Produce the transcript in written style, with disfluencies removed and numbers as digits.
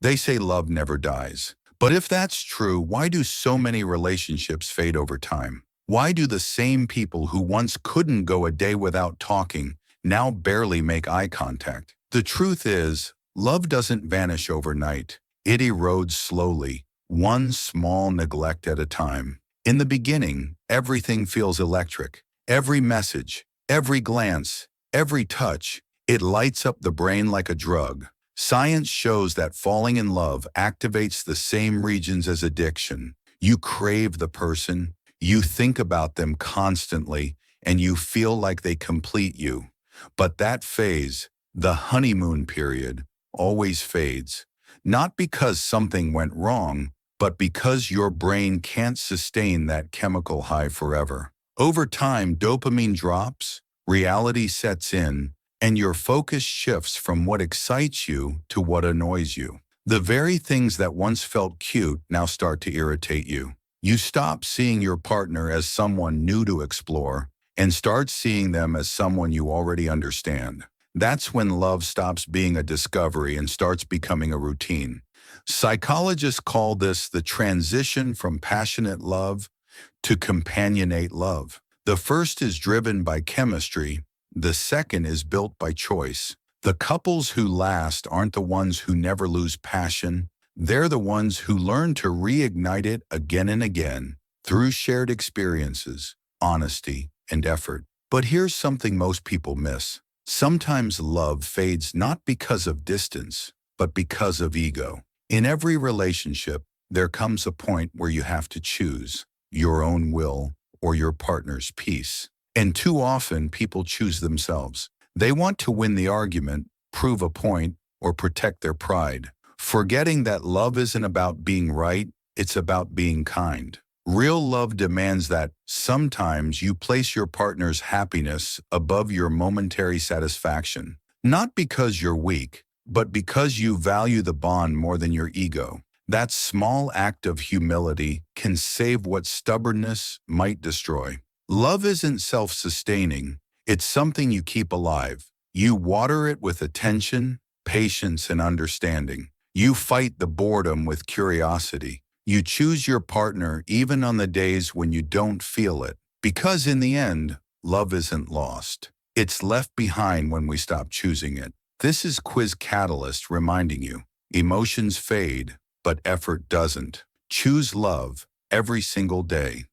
They say love never dies. But if that's true, why do so many relationships fade over time? Why do the same people who once couldn't go a day without talking now barely make eye contact? The truth is, love doesn't vanish overnight. It erodes slowly, one small neglect at a time. In the beginning, everything feels electric. Every message, every glance, every touch, it lights up the brain like a drug. Science shows that falling in love activates the same regions as addiction. You crave the person, you think about them constantly, and you feel like they complete you. But that phase, the honeymoon period, always fades. Not because something went wrong, but because your brain can't sustain that chemical high forever. Over time, dopamine drops, reality sets in, and your focus shifts from what excites you to what annoys you. The very things that once felt cute now start to irritate you. You stop seeing your partner as someone new to explore and start seeing them as someone you already understand. That's when love stops being a discovery and starts becoming a routine. Psychologists call this the transition from passionate love to companionate love. The first is driven by chemistry, the second is built by choice. The couples who last aren't the ones who never lose passion, they're the ones who learn to reignite it again and again through shared experiences, honesty, and effort. But here's something most people miss. Sometimes love fades not because of distance, but because of ego. In every relationship, there comes a point where you have to choose your own will or your partner's peace. And too often, people choose themselves. They want to win the argument, prove a point, or protect their pride, forgetting that love isn't about being right, it's about being kind. Real love demands that sometimes you place your partner's happiness above your momentary satisfaction, not because you're weak, but because you value the bond more than your ego. That small act of humility can save what stubbornness might destroy. Love isn't self-sustaining, it's something you keep alive. You water it with attention, patience, and understanding. You fight the boredom with curiosity. You choose your partner even on the days when you don't feel it. Because in the end, love isn't lost. It's left behind when we stop choosing it. This is Quiz Catalyst reminding you, emotions fade, but effort doesn't. Choose love every single day.